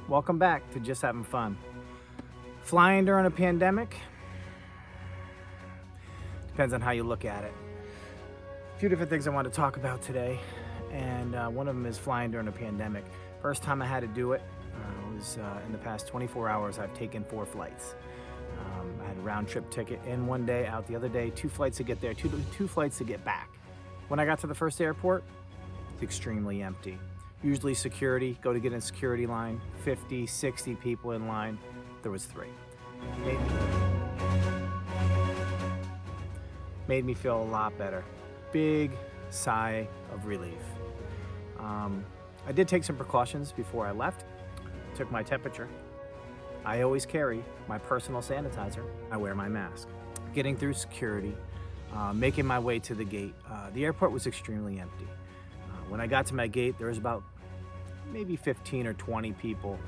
Welcome back to Just Having Fun. Flying during a pandemic depends on how you look at it. A few different things I want to talk about today, and one of them is flying during a pandemic. First time I had to do it was in the past 24 hours. I've taken 4 flights. I had a round trip ticket in one day, out the other day, 2 flights to get there, two flights to get back. When I got to the first airport, it's extremely empty. Usually security, go to get in security line, 50, 60 people in line. There was 3. Made me feel a lot better. Big sigh of relief. I did take some precautions before I left. Took my temperature. I always carry my personal sanitizer. I wear my mask. Getting through security, making my way to the gate. The airport was extremely empty. When I got to my gate, there was about maybe 15 or 20 people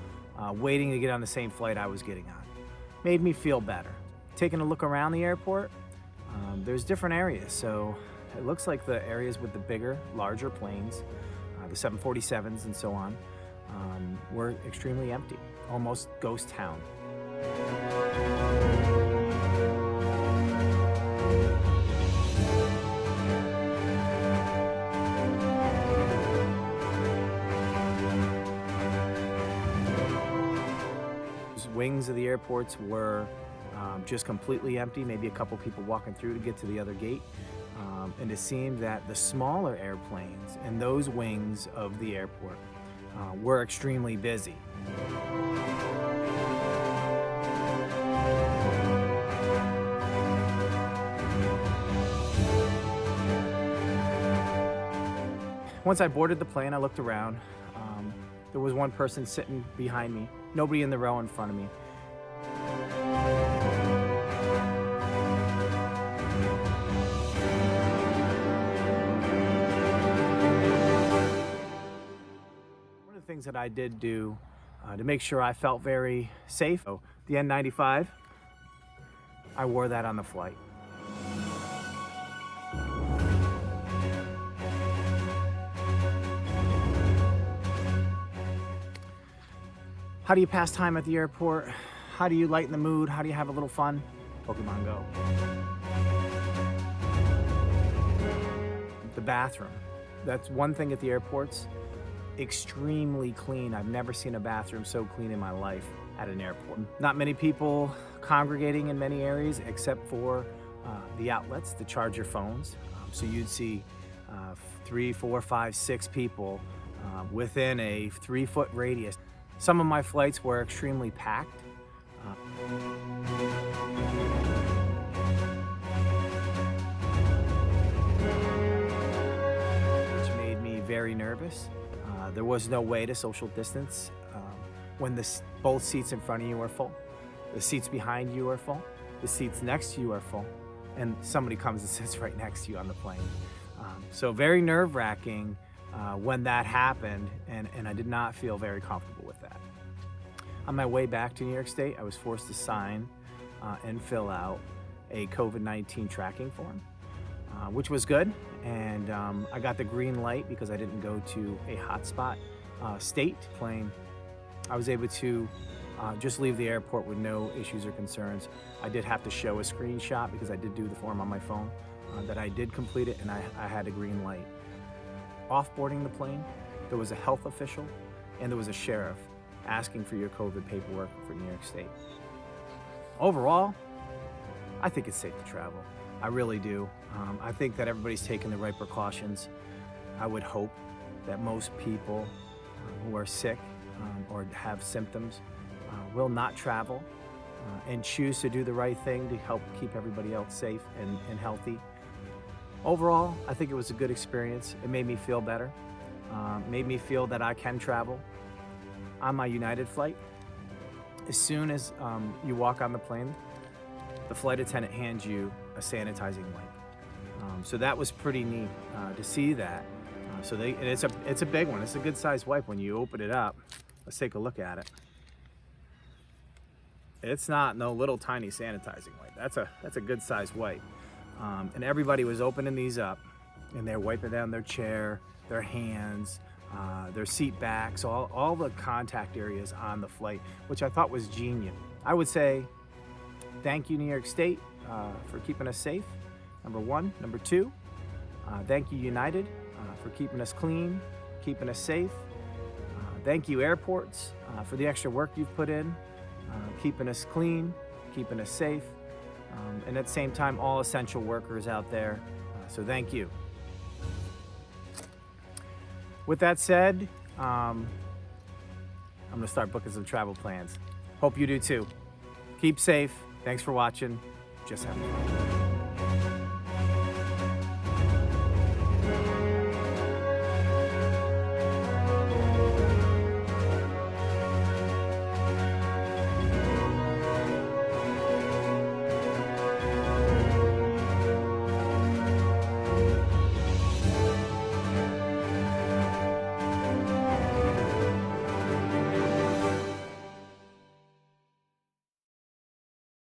waiting to get on the same flight I was getting on. Made me feel better. Taking a look around the airport, there's different areas. So it looks like the areas with the bigger, larger planes, the 747s and so on, were extremely empty, almost ghost town. Wings of the airports were just completely empty, maybe a couple people walking through to get to the other gate. And it seemed that the smaller airplanes and those wings of the airport were extremely busy. Once I boarded the plane, I looked around. There was one person sitting behind me, nobody in the row in front of me. One of the things that I did do to make sure I felt very safe, the N95, I wore that on the flight. How do you pass time at the airport? How do you lighten the mood? How do you have a little fun? Pokemon Go. The bathroom. That's one thing at the airports. Extremely clean. I've never seen a bathroom so clean in my life at an airport. Not many people congregating in many areas except for the outlets to charge your phones. So you'd see 3, 4, 5, 6 people within a 3-foot radius. Some of my flights were extremely packed. Which made me very nervous. There was no way to social distance when both seats in front of you are full, the seats behind you are full, the seats next to you are full, and somebody comes and sits right next to you on the plane. So very nerve-wracking when that happened, and I did not feel very comfortable with that. On my way back to New York State, I was forced to sign and fill out a COVID-19 tracking form, which was good. And I got the green light because I didn't go to a hotspot state plane. I was able to just leave the airport with no issues or concerns. I did have to show a screenshot because I did do the form on my phone that I did complete it, and I had a green light. Off-boarding the plane, there was a health official and there was a sheriff asking for your COVID paperwork for New York State. Overall, I think it's safe to travel. I really do. I think that everybody's taking the right precautions. I would hope that most people who are sick or have symptoms will not travel and choose to do the right thing to help keep everybody else safe and healthy. Overall, I think it was a good experience. It made me feel better. Made me feel that I can travel. On my United flight, as soon as you walk on the plane, the flight attendant hands you a sanitizing wipe. So that was pretty neat to see that. And it's a big one. It's a good sized wipe. When you open it up, let's take a look at it. It's not no little tiny sanitizing wipe. That's a good sized wipe. And everybody was opening these up, and they're wiping down their chair, their hands, there's seat backs, all the contact areas on the flight, which I thought was genius. I would say thank you, New York State, for keeping us safe, number one. Number two, thank you, United, for keeping us clean, keeping us safe. Thank you, airports, for the extra work you've put in, keeping us clean, keeping us safe, and at the same time, all essential workers out there. So thank you. With that said, I'm gonna start booking some travel plans. Hope you do too. Keep safe. Thanks for watching. Just have fun.